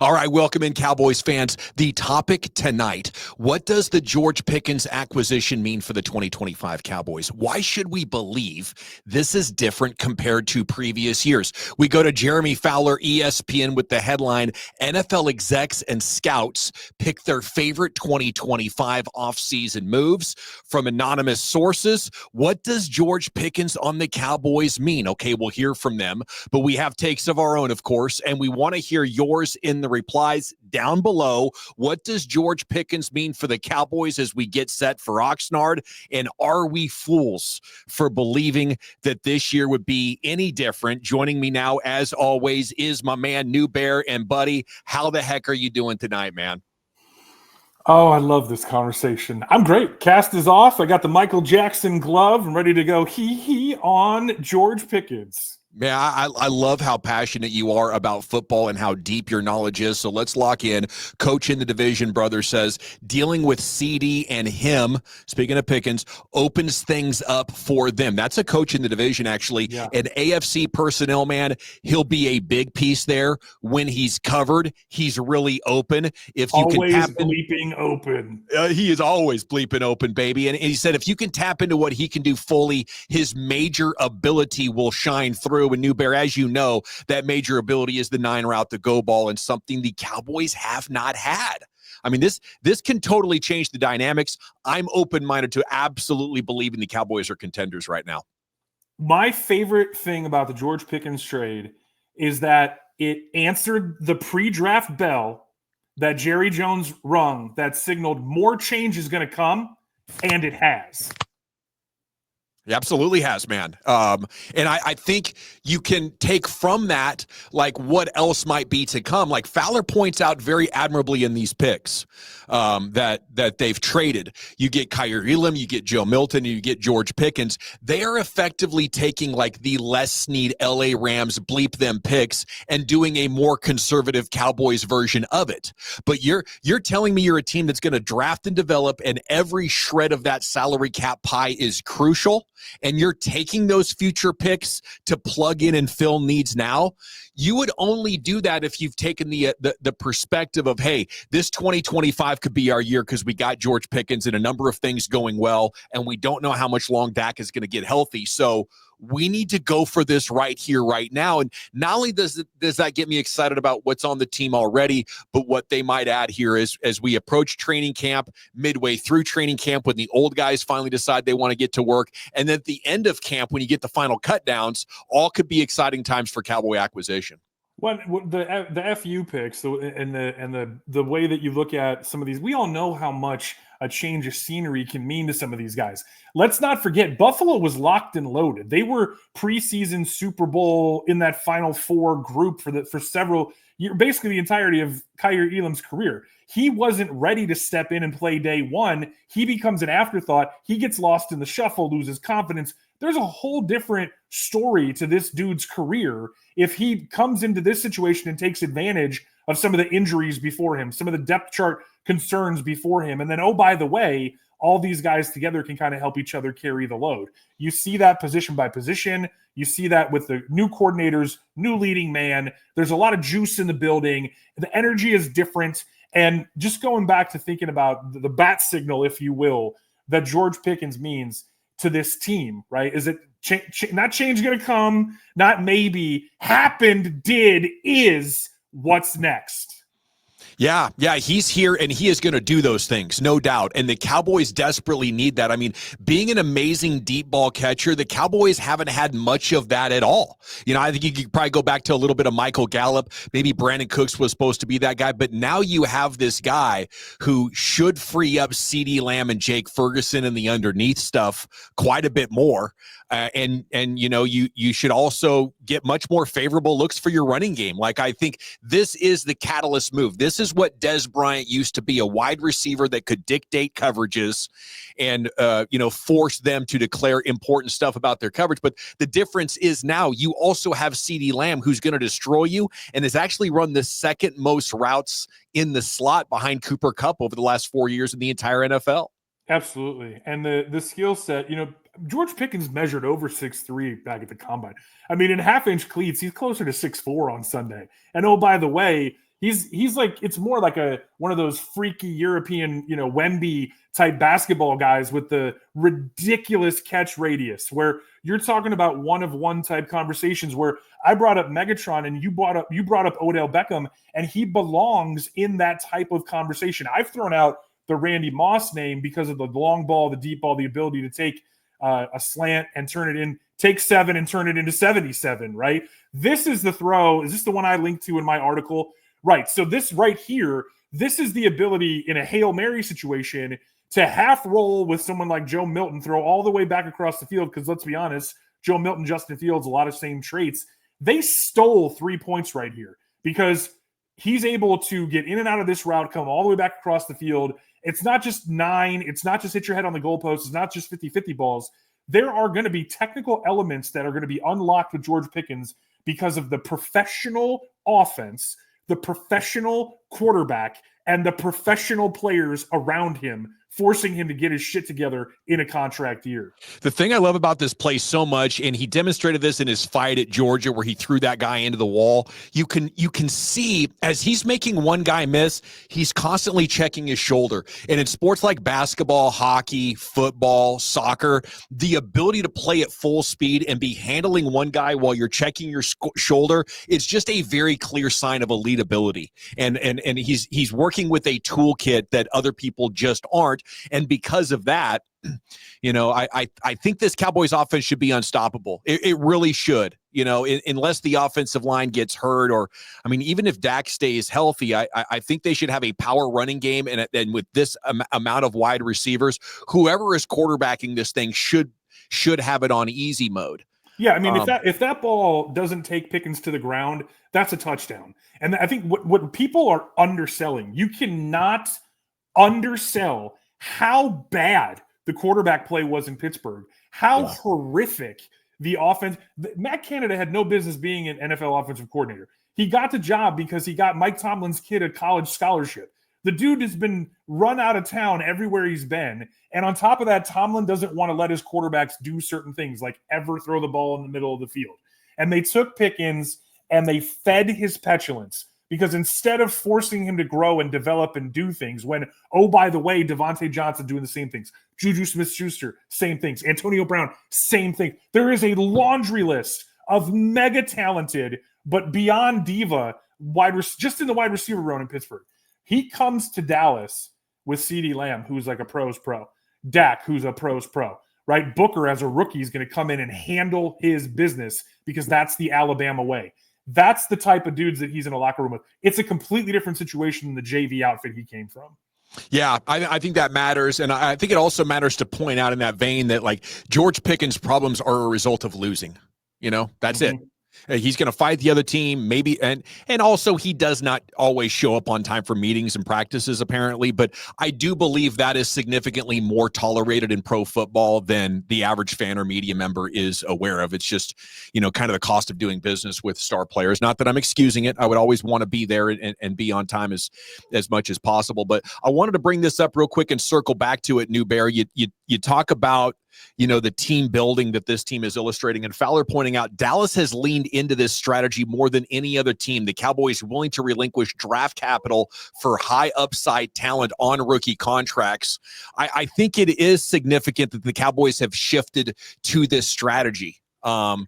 All right, welcome in, Cowboys fans. The topic tonight, what does the George Pickens acquisition mean for the 2025 Cowboys? Why should we believe this is different compared to previous years? We go to Jeremy Fowler, ESPN, with the headline, NFL execs and scouts pick their favorite 2025 offseason moves. From anonymous sources, what does George Pickens on the Cowboys mean? Okay, we'll hear from them, but we have takes of our own, of course, and we want to hear yours in the replies down below. What does George Pickens mean for the Cowboys as we get set for Oxnard? And are we fools for believing that this year would be any different? Joining me now, as always, is my man, New Bear and Buddy. How the heck are you doing tonight, man? Oh, I love this conversation. I'm great. Cast is off. I got the Michael Jackson glove. I'm ready to go hee on George Pickens. Man, I love how passionate you are about football and how deep your knowledge is. So let's lock in. Coach in the division, brother, says dealing with Ceedee and him, speaking of Pickens, opens things up for them. That's a coach in the division, actually. Yeah. An AFC personnel man, he'll be a big piece there. When he's covered, he's really open. If you always can tap bleeping open. He is always bleeping open, baby. And he said if you can tap into what he can do fully, his major ability will shine through. And New Bear, as you know, that major ability is the 9 route, the go ball, and something the Cowboys have not had. I mean, this can totally change the dynamics. I'm open-minded to absolutely believing the Cowboys are contenders right now. My favorite thing about the George Pickens trade is that it answered the pre-draft bell that Jerry Jones rung that signaled more change is going to come, and it has. It absolutely has, man. And I think you can take from that, like, what else might be to come. Like Fowler points out very admirably in these picks that they've traded. You get Ceedee Lamb, you get Joe Milton, and you get George Pickens. They are effectively taking like the Les Snead LA Rams bleep them picks and doing a more conservative Cowboys version of it. But you're telling me you're a team that's going to draft and develop, and every shred of that salary cap pie is crucial, and you're taking those future picks to plug in and fill needs now. You would only do that if you've taken the perspective of, hey, this 2025 could be our year because we got George Pickens and a number of things going well, and we don't know how much long Dak is going to get healthy. So we need to go for this right here, right now. And not only does that get me excited about what's on the team already, but what they might add here is as we approach training camp, midway through training camp, when the old guys finally decide they want to get to work, and then at the end of camp, when you get the final cut downs, all could be exciting times for Cowboy acquisition. Well, the FU picks and the way that you look at some of these, we all know how much a change of scenery can mean to some of these guys. Let's not forget, Buffalo was locked and loaded. They were preseason Super Bowl in that Final Four group for several years, basically the entirety of Ceedee Lamb's career. He wasn't ready to step in and play day one. He becomes an afterthought. He gets lost in the shuffle, loses confidence. There's a whole different story to this dude's career if he comes into this situation and takes advantage of some of the injuries before him, some of the depth chart concerns before him. And then, oh, by the way, all these guys together can kind of help each other carry the load. You see that position by position. You see that with the new coordinators, new leading man. There's a lot of juice in the building. The energy is different. And just going back to thinking about the bat signal, if you will, that George Pickens means to this team, right? Is it not change going to come, not maybe, happened, did, is what's next? Yeah, he's here, and he is going to do those things, no doubt. And the Cowboys desperately need that. I mean, being an amazing deep ball catcher, the Cowboys haven't had much of that at all. You know, I think you could probably go back to a little bit of Michael Gallup. Maybe Brandon Cooks was supposed to be that guy, but now you have this guy who should free up Ceedee Lamb and Jake Ferguson and the underneath stuff quite a bit more. And you know, you should also get much more favorable looks for your running game. Like, I think this is the catalyst move. This is what Dez Bryant used to be, a wide receiver that could dictate coverages and, force them to declare important stuff about their coverage. But the difference is now you also have Ceedee Lamb, who's going to destroy you and has actually run the second most routes in the slot behind Cooper Kupp over the last 4 years in the entire NFL. Absolutely. And the skill set, George Pickens measured over 6'3" back at the combine. I mean, in half-inch cleats, he's closer to 6'4" on Sunday. And oh, by the way, He's like, it's more like one of those freaky European, Wemby type basketball guys with the ridiculous catch radius, where you're talking about one-of-one type conversations where I brought up Megatron and you brought up Odell Beckham, and he belongs in that type of conversation. I've thrown out the Randy Moss name because of the long ball, the deep ball, the ability to take a slant and turn it in, take 7 and turn it into 77, right? This is the throw. Is this the one I linked to in my article? Right. So this right here, this is the ability in a Hail Mary situation to half roll with someone like Joe Milton, throw all the way back across the field. Because let's be honest, Joe Milton, Justin Fields, a lot of same traits. They stole 3 points right here because he's able to get in and out of this route, come all the way back across the field. It's not just 9. It's not just hit your head on the goalpost. It's not just 50-50 balls. There are going to be technical elements that are going to be unlocked with George Pickens because of the professional offense, the professional quarterback, and the professional players around him, forcing him to get his shit together in a contract year. The thing I love about this play so much, and he demonstrated this in his fight at Georgia where he threw that guy into the wall, you can see as he's making one guy miss, he's constantly checking his shoulder. And in sports like basketball, hockey, football, soccer, the ability to play at full speed and be handling one guy while you're checking your shoulder, it's just a very clear sign of elite ability. And he's working with a toolkit that other people just aren't. And because of that, I think this Cowboys offense should be unstoppable. It really should, unless the offensive line gets hurt or, even if Dak stays healthy, I think they should have a power running game. And with this amount of wide receivers, whoever is quarterbacking this thing should have it on easy mode. Yeah, if that ball doesn't take Pickens to the ground, that's a touchdown. And I think what people are underselling, you cannot undersell how bad the quarterback play was in Pittsburgh, how horrific the offense. Matt Canada had no business being an NFL offensive coordinator. He got the job because he got Mike Tomlin's kid a college scholarship. The dude has been run out of town everywhere he's been. And on top of that, Tomlin doesn't want to let his quarterbacks do certain things like ever throw the ball in the middle of the field. And they took Pickens and they fed his petulance. Because instead of forcing him to grow and develop and do things, when, oh, by the way, Devontae Johnson doing the same things, Juju Smith-Schuster, same things, Antonio Brown, same thing. There is a laundry list of mega talented, but beyond diva, just in the wide receiver room in Pittsburgh. He comes to Dallas with Ceedee Lamb, who's like a pro's pro. Dak, who's a pro's pro. Right? Booker, as a rookie, is going to come in and handle his business because that's the Alabama way. That's the type of dudes that he's in a locker room with. It's a completely different situation than the JV outfit he came from. Yeah, I think that matters. And I think it also matters to point out in that vein that, like, George Pickens' problems are a result of losing. That's it. He's going to fight the other team, maybe, and also he does not always show up on time for meetings and practices, apparently. But I do believe that is significantly more tolerated in pro football than the average fan or media member is aware of. It's just, kind of the cost of doing business with star players. Not that I'm excusing it. I would always want to be there and be on time as much as possible. But I wanted to bring this up real quick and circle back to it, New Bear. You talk about the team building that this team is illustrating. And Fowler pointing out Dallas has leaned into this strategy more than any other team. The Cowboys are willing to relinquish draft capital for high upside talent on rookie contracts. I think it is significant that the Cowboys have shifted to this strategy. But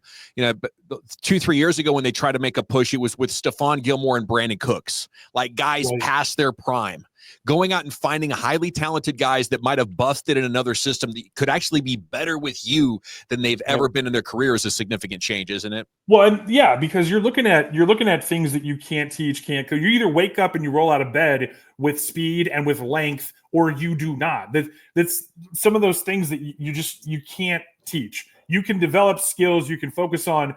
2-3 years ago when they tried to make a push, it was with Stephon Gilmore and Brandon Cooks, like guys past their prime. Going out and finding highly talented guys that might have busted in another system that could actually be better with you than they've ever been in their career is a significant change, isn't it? Well, and yeah, because you're looking at things that you can't teach, can't. You either wake up and you roll out of bed with speed and with length, or you do not. That's some of those things that you can't teach. You can develop skills. You can focus on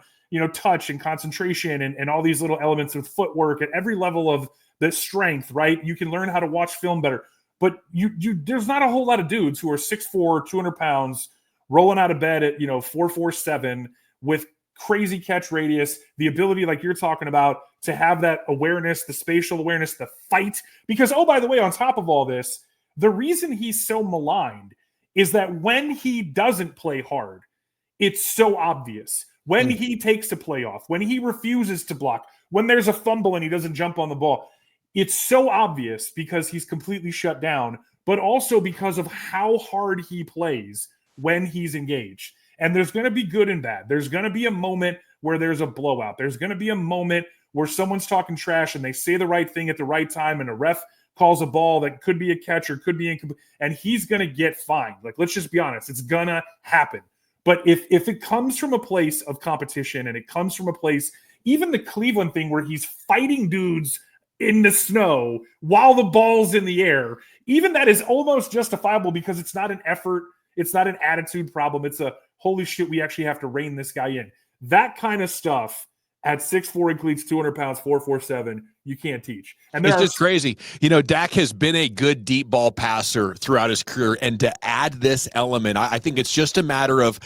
touch and concentration and all these little elements of footwork at every level of the strength, right? You can learn how to watch film better. But there's not a whole lot of dudes who are 6'4", 200 pounds, rolling out of bed at 4.47 with crazy catch radius, the ability, like you're talking about, to have that awareness, the spatial awareness, the fight. Because, oh, by the way, on top of all this, the reason he's so maligned is that when he doesn't play hard, it's so obvious. When he takes a play off, when he refuses to block, when there's a fumble and he doesn't jump on the ball, it's so obvious because he's completely shut down, but also because of how hard he plays when he's engaged. And there's going to be good and bad. There's going to be a moment where there's a blowout. There's going to be a moment where someone's talking trash and they say the right thing at the right time and a ref calls a ball that could be a catch or could be incomplete, and he's going to get fined. Like, let's just be honest. It's going to happen. But if it comes from a place of competition and it comes from a place, even the Cleveland thing where he's fighting dudes in the snow while the ball's in the air, even that is almost justifiable because it's not an effort. It's not an attitude problem. It's a, holy shit, we actually have to rein this guy in. That kind of stuff at 6'4" and cleats, 200 pounds, 4.47, you can't teach. And it's just crazy. You know, Dak has been a good deep ball passer throughout his career. And to add this element, I think it's just a matter of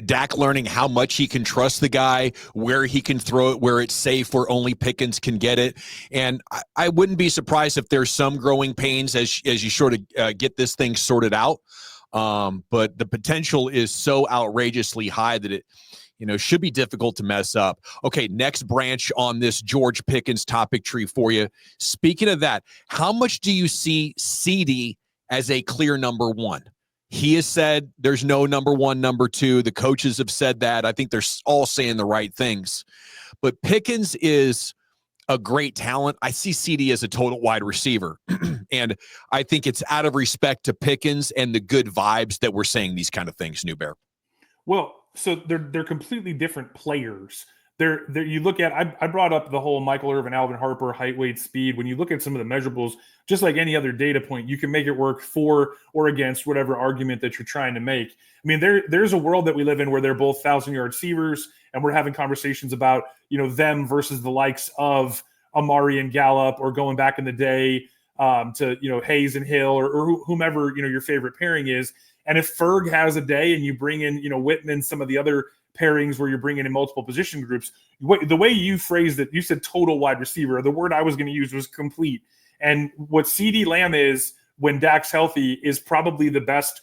Dak learning how much he can trust the guy, where he can throw it, where it's safe, where only Pickens can get it. And I wouldn't be surprised if there's some growing pains as you sort of get this thing sorted out. But the potential is so outrageously high that it, should be difficult to mess up. Okay, next branch on this George Pickens topic tree for you. Speaking of that, how much do you see Ceedee as a clear number one? He has said there's no number one, number two. The coaches have said that. I think they're all saying the right things. But Pickens is a great talent. I see Ceedee as a total wide receiver. And I think it's out of respect to Pickens and the good vibes that we're saying these kind of things, New Bear. Well, so they're completely different players. They're you look at, I brought up the whole Michael Irvin, Alvin Harper, height, weight, speed. When you look at some of the measurables, just like any other data point, you can make it work for or against whatever argument that you're trying to make. I mean, there's a world that we live in where they're both 1,000-yard receivers, and we're having conversations about, them versus the likes of Amari and Gallup, or going back in the day to, Hayes and Hill, or whomever, your favorite pairing is. And if Ferg has a day and you bring in, Whitman, some of the other pairings where you're bringing in multiple position groups, the way you phrased it, you said total wide receiver. The word I was going to use was complete. And what Ceedee Lamb is when Dak's healthy is probably the best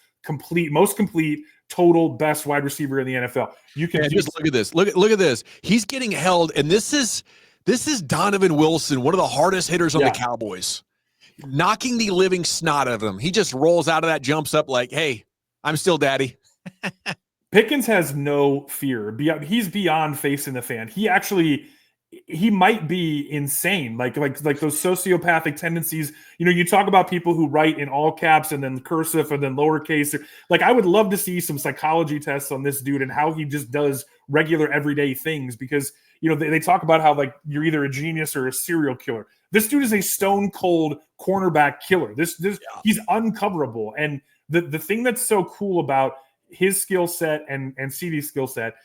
most complete, total best wide receiver in the NFL. You can just look at this. Look at this. He's getting held, and this is Donovan Wilson, one of the hardest hitters on the Cowboys, knocking the living snot out of him. He just rolls out of that, jumps up like, hey, I'm still daddy. Pickens has no fear. He's beyond facing the fan. He might be insane, like those sociopathic tendencies. You talk about people who write in all caps and then cursive and then lowercase. Like, I would love to see some psychology tests on this dude and how he just does regular everyday things, because they talk about how, like, you're either a genius or a serial killer. This dude is a stone cold cornerback killer. He's uncoverable. And the thing that's so cool about his skill set and Ceedee's skill set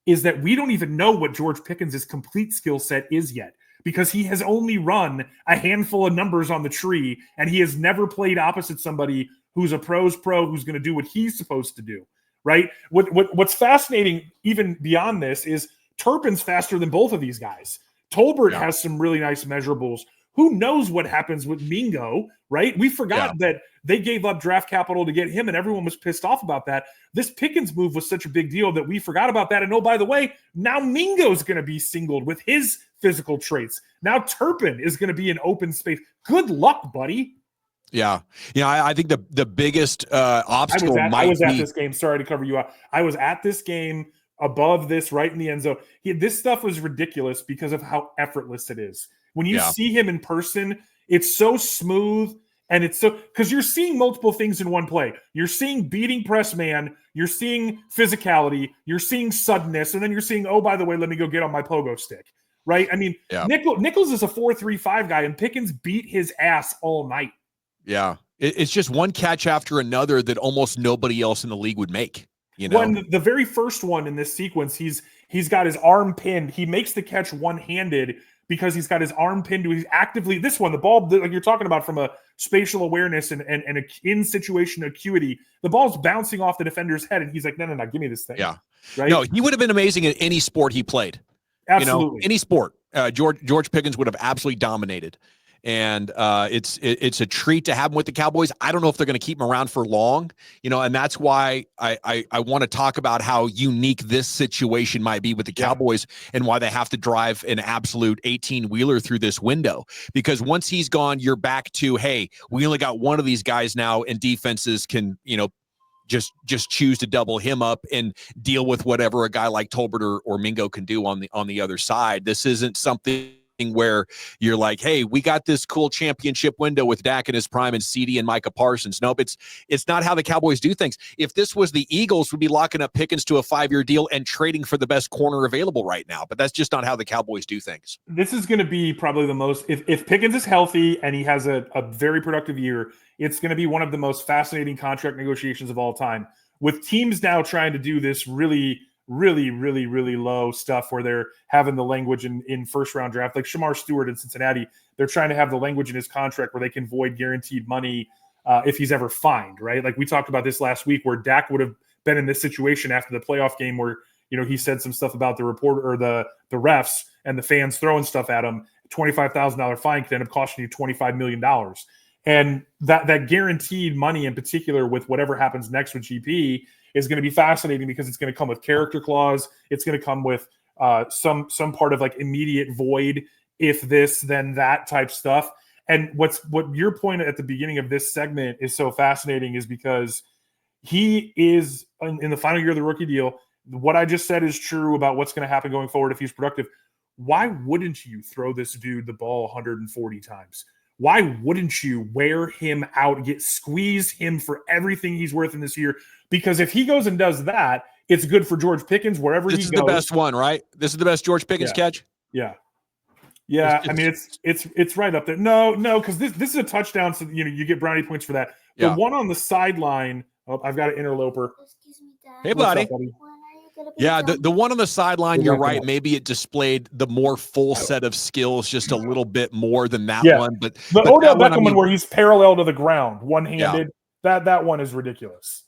is that we don't even know what George Pickens' complete skill set is yet, because he has only run a handful of numbers on the tree, and he has never played opposite somebody who's a pro's pro, who's going to do what he's supposed to do, right? What's fascinating even beyond this is Turpin's faster than both of these guys. Tolbert has some really nice measurables. Who knows what happens with Mingo, right? We forgot that they gave up draft capital to get him, and everyone was pissed off about that. This Pickens move was such a big deal that we forgot about that. And, oh, by the way, now Mingo's going to be singled with his physical traits. Now Turpin is going to be in open space. Good luck, buddy. Yeah. I think the biggest obstacle I was at this game. Sorry to cover you out. I was at this game above this, right in the end zone. This stuff was ridiculous because of how effortless it is. When you see him in person, it's so smooth, and it's so, because you're seeing multiple things in one play. You're seeing beating press man, you're seeing physicality, you're seeing suddenness, and then you're seeing, oh, by the way, let me go get on my pogo stick, right? I mean, Nichols is a 4.35 guy, and Pickens beat his ass all night. Yeah, it's just one catch after another that almost nobody else in the league would make. When the very first one in this sequence, he's got his arm pinned. He makes the catch one-handed because he's got his arm pinned to, he's actively, this one, the ball, like you're talking about, from a spatial awareness and a in situation acuity, the ball's bouncing off the defender's head, and he's like, no, give me this thing. Yeah. Right? No, he would have been amazing in any sport he played. Absolutely. Any sport. George Pickens would have absolutely dominated. And it's a treat to have him with the Cowboys. I don't know if they're going to keep him around for long, and that's why I want to talk about how unique this situation might be with the Cowboys and why they have to drive an absolute 18-wheeler through this window. Because once he's gone, you're back to, hey, we only got one of these guys now, and defenses can, just choose to double him up and deal with whatever a guy like Tolbert or Mingo can do on the other side. This isn't something where you're like, hey, we got this cool championship window with Dak in his prime and Ceedee and Micah Parsons. Nope, it's not how the Cowboys do things. If this was the Eagles, we'd be locking up Pickens to a 5-year deal and trading for the best corner available right now. But that's just not how the Cowboys do things. This is going to be probably the most, if Pickens is healthy and he has a very productive year, it's going to be one of the most fascinating contract negotiations of all time. With teams now trying to do this really low stuff where they're having the language in first round draft, like Shamar Stewart in Cincinnati, they're trying to have the language in his contract where they can void guaranteed money if he's ever fined, right? Like we talked about this last week where Dak would have been in this situation after the playoff game where, he said some stuff about the reporter or the refs and the fans throwing stuff at him. $25,000 fine could end up costing you $25 million. And that guaranteed money in particular with whatever happens next with GP is going to be fascinating because it's going to come with character clause. It's going to come with some part of like immediate void, if this, then that type stuff. And what your point at the beginning of this segment is so fascinating is because he is in the final year of the rookie deal. What I just said is true about what's going to happen going forward if he's productive. Why wouldn't you throw this dude the ball 140 times? Why wouldn't you wear him out, squeeze him for everything he's worth in this year? Because if he goes and does that, it's good for George Pickens wherever he goes. This is the best one, right? This is the best George Pickens catch? Yeah. I mean, it's right up there. No, because this is a touchdown, so you get brownie points for that. The one on the sideline, I've got an interloper. Excuse me, Dad. Hey, buddy. Yeah, the one on the sideline, you're right. Maybe it displayed the more full set of skills just a little bit more than that one. But the Odell Beckham one where he's parallel to the ground, one-handed, that one is ridiculous.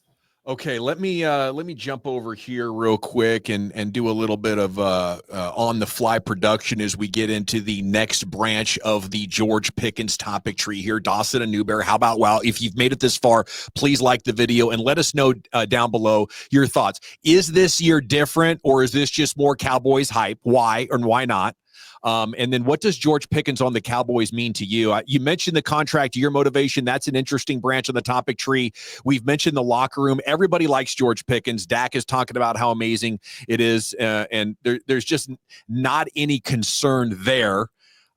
Okay, let me jump over here real quick and do a little bit of on-the-fly production as we get into the next branch of the George Pickens topic tree here. Dawson and Newberry, how about wow? If you've made it this far, please like the video and let us know down below your thoughts. Is this year different, or is this just more Cowboys hype? Why and why not? And then what does George Pickens on the Cowboys mean to you? You mentioned the contract year motivation. That's an interesting branch of the topic tree. We've mentioned the locker room. Everybody likes George Pickens. Dak is talking about how amazing it is. And there's just not any concern there.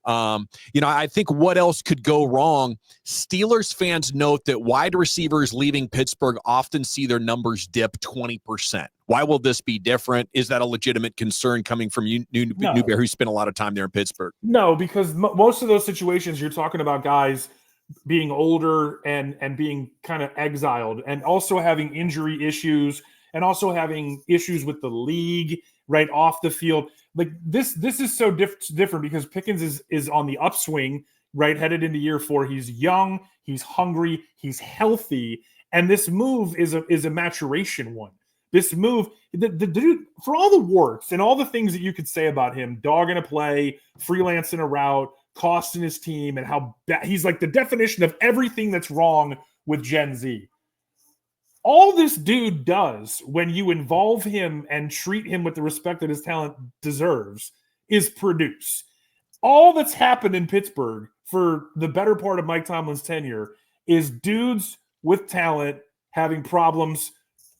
I think what else could go wrong? Steelers fans note that wide receivers leaving Pittsburgh often see their numbers dip 20%. Why will this be different? Is that a legitimate concern coming from Newberry, who spent a lot of time there in Pittsburgh? No, because most of those situations you're talking about guys being older and being kind of exiled and also having injury issues and also having issues with the league right off the field. Like this is so different because Pickens is on the upswing, right, headed into year 4. He's young, he's hungry, he's healthy, and this move is a maturation one. This move, the dude, for all the warts and all the things that you could say about him, dogging a play, freelancing a route, costing his team, and how he's like the definition of everything that's wrong with Gen Z. All this dude does when you involve him and treat him with the respect that his talent deserves is produce. All that's happened in Pittsburgh for the better part of Mike Tomlin's tenure is dudes with talent having problems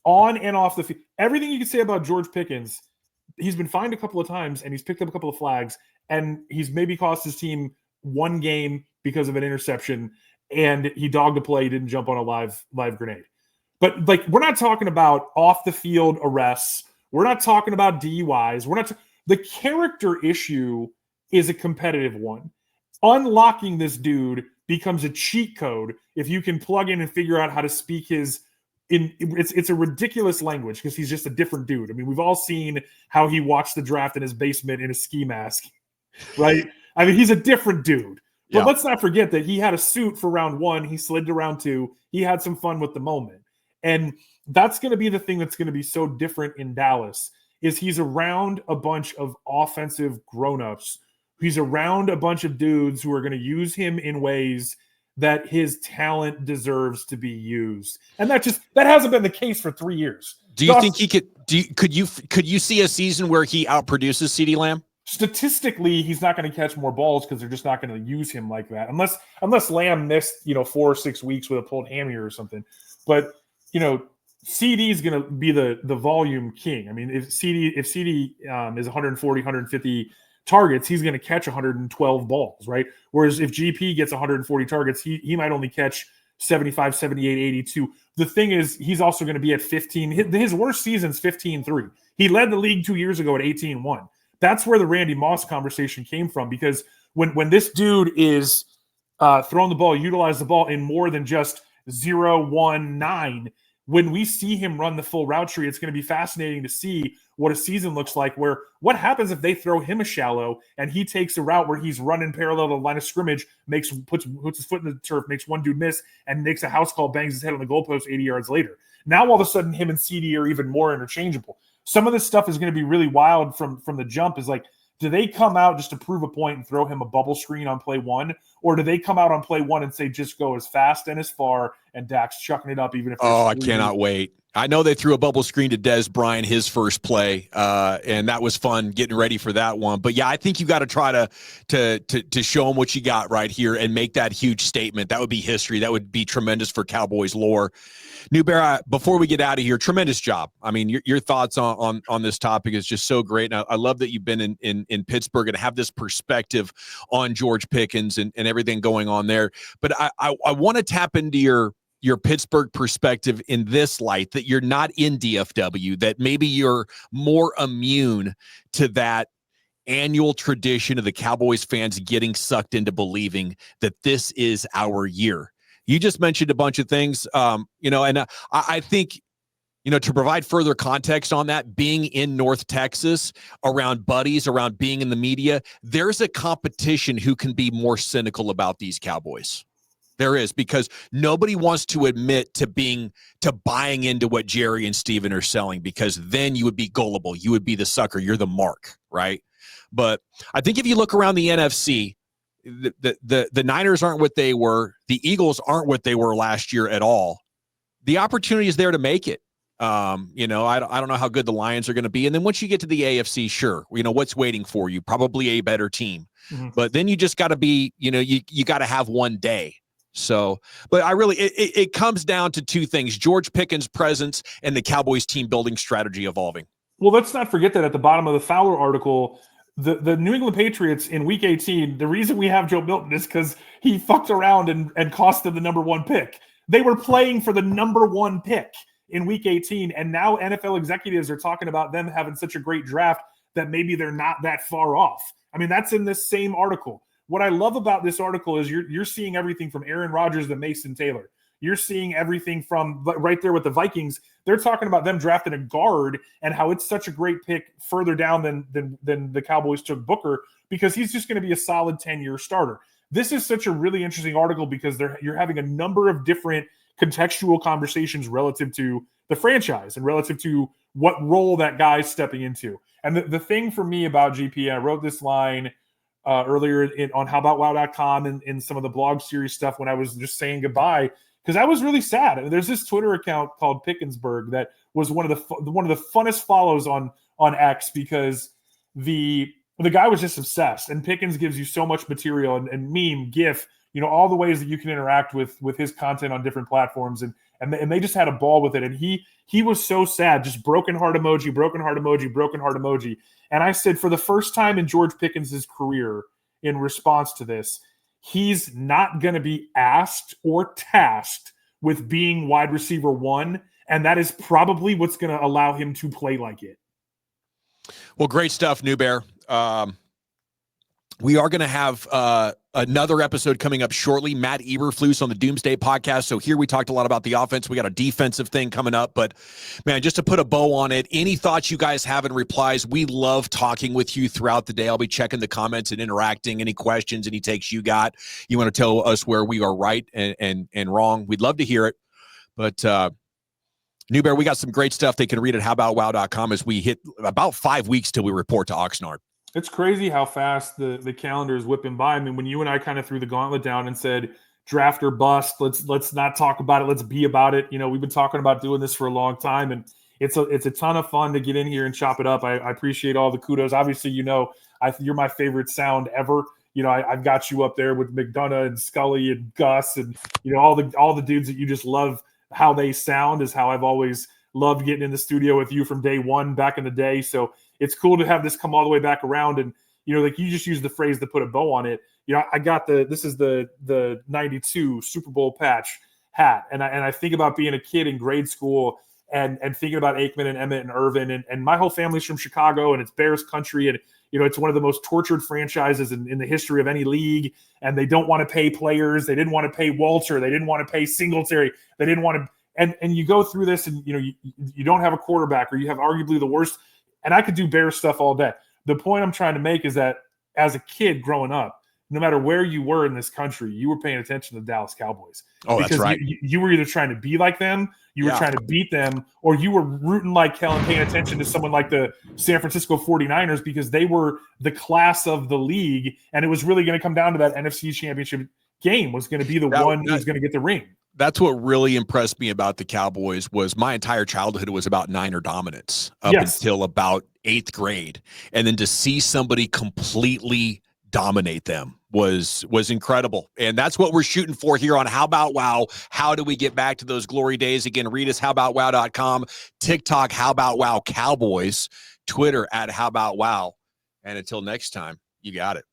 on and off the field. Everything you can say about George Pickens, he's been fined a couple of times and he's picked up a couple of flags and he's maybe cost his team one game because of an interception and he dogged a play, he didn't jump on a live grenade. But like, we're not talking about off the field arrests. We're not talking about DUIs. The character issue is a competitive one. Unlocking this dude becomes a cheat code if you can plug in and figure out how to speak it's a ridiculous language because he's just a different dude. I mean, we've all seen how he watched the draft in his basement in a ski mask, right? I mean, he's a different dude. But let's not forget that he had a suit for round 1. He slid to round 2. He had some fun with the moment. And that's going to be the thing that's going to be so different in Dallas is he's around a bunch of offensive grown-ups He's around a bunch of dudes who are going to use him in ways that his talent deserves to be used. And that hasn't been the case for 3 years. Do you think he could you see a season where he outproduces Ceedee Lamb? Statistically, he's not going to catch more balls because they're just not going to use him like that. Unless Lamb missed, 4 or 6 weeks with a pulled hammy or something. But, CD is going to be the volume king. I mean, if CD is 140, 150 targets, he's going to catch 112 balls, right? Whereas if GP gets 140 targets, he might only catch 75, 78, 82. The thing is, he's also going to be at 15. His worst season's 15-3. He led the league 2 years ago at 18-1. That's where the Randy Moss conversation came from, because when this dude is throwing the ball, utilize the ball in more than just 0, 1, 9, when we see him run the full route tree, it's going to be fascinating to see what a season looks like, where what happens if they throw him a shallow and he takes a route where he's running parallel to the line of scrimmage, puts his foot in the turf, makes one dude miss, and makes a house call, bangs his head on the goalpost 80 yards later. Now, all of a sudden, him and CD are even more interchangeable. Some of this stuff is going to be really wild from the jump. Is like, do they come out just to prove a point and throw him a bubble screen on play one? Or do they come out on play one and say, just go as fast and as far, and Dak's chucking it up even if... Oh, I cannot wait. I know they threw a bubble screen to Dez Bryant his first play, and that was fun getting ready for that one. But, yeah, I think you got to try to show him what you got right here and make that huge statement. That would be history. That would be tremendous for Cowboys lore. Newbear, before we get out of here, tremendous job. I mean, your thoughts on this topic is just so great. And I love that you've been in Pittsburgh and have this perspective on George Pickens and everything going on there. But I want to tap into your Pittsburgh perspective in this light, that you're not in DFW, that maybe you're more immune to that annual tradition of the Cowboys fans getting sucked into believing that this is our year. You just mentioned a bunch of things, and I think, to provide further context on that, being in North Texas, around buddies, around being in the media, there's a competition who can be more cynical about these Cowboys. There is, because nobody wants to admit to buying into what Jerry and Steven are selling, because then you would be gullible. You would be the sucker. You're the mark, right? But I think if you look around the NFC, the Niners aren't what they were. The Eagles aren't what they were last year at all. The opportunity is there to make it. I don't know how good the Lions are going to be. And then once you get to the AFC, sure, what's waiting for you? Probably a better team. Mm-hmm. But then you just got to be, you got to have one day. So, but it comes down to two things: George Pickens' presence and the Cowboys team building strategy evolving. Well, let's not forget that at the bottom of the Fowler article, the New England Patriots in Week 18, the reason we have Joe Milton is because he fucked around and cost them the number 1 pick. They were playing for the number 1 pick in Week 18, and now NFL executives are talking about them having such a great draft that maybe they're not that far off. I mean, that's in this same article. What I love about this article is you're seeing everything from Aaron Rodgers to Mason Taylor. You're seeing everything from right there with the Vikings. They're talking about them drafting a guard and how it's such a great pick further down than the Cowboys took Booker, because he's just going to be a solid 10-year starter. This is such a really interesting article because you're having a number of different contextual conversations relative to the franchise and relative to what role that guy's stepping into. And the thing for me about GP, I wrote this line earlier on howboutwow.com and in some of the blog series stuff when I was just saying goodbye, because I was really sad. I mean, there's this Twitter account called Pickensburg that was one of the funnest follows on X, because the guy was just obsessed, and Pickens gives you so much material and meme, GIF, all the ways that you can interact with his content on different platforms, and they just had a ball with it. And he was so sad, just broken heart emoji, broken heart emoji, broken heart emoji. And I said, for the first time in George Pickens' career, in response to this, he's not going to be asked or tasked with being wide receiver 1, and that is probably what's going to allow him to play like it. Well, great stuff, New Bear. We are going to have another episode coming up shortly. Matt Eberflus on the Doomsday podcast. So here we talked a lot about the offense. We got a defensive thing coming up. But, man, just to put a bow on it, any thoughts you guys have in replies, we love talking with you throughout the day. I'll be checking the comments and interacting. Any questions, any takes you got. You want to tell us where we are right and wrong, we'd love to hear it. But, New Bear, we got some great stuff they can read at howboutwow.com as we hit about 5 weeks till we report to Oxnard. It's crazy how fast the calendar is whipping by. I mean, when you and I kind of threw the gauntlet down and said draft or bust, let's not talk about it, let's be about it. We've been talking about doing this for a long time, and it's a ton of fun to get in here and chop it up. I appreciate all the kudos. Obviously, you're my favorite sound ever. I've got you up there with McDonough and Scully and Gus, and all the dudes that you just love how they sound is how I've always loved getting in the studio with you from day one back in the day. So it's cool to have this come all the way back around. And, like you just used the phrase to put a bow on it. I got this is the 92 Super Bowl patch hat. And I think about being a kid in grade school and thinking about Aikman and Emmett and Irvin, and my whole family's from Chicago, and it's Bears country. And, it's one of the most tortured franchises in the history of any league. And they don't want to pay players. They didn't want to pay Walter. They didn't want to pay Singletary. They didn't want to, and you go through this and, you don't have a quarterback, or you have arguably the worst. And I could do Bears stuff all day. The point I'm trying to make is that as a kid growing up, no matter where you were in this country, you were paying attention to the Dallas Cowboys. Oh, because that's right. You were either trying to be like them, you were trying to beat them, or you were rooting like hell and paying attention to someone like the San Francisco 49ers because they were the class of the league. And it was really going to come down to that NFC Championship game was going to be the one who's going to get the ring. That's what really impressed me about the Cowboys was my entire childhood was about Niner dominance up until about 8th grade. And then to see somebody completely dominate them was incredible. And that's what we're shooting for here on How About Wow. How do we get back to those glory days? Again, read us howboutwow.com, TikTok, How About Wow Cowboys, Twitter at How About Wow. And until next time, you got it.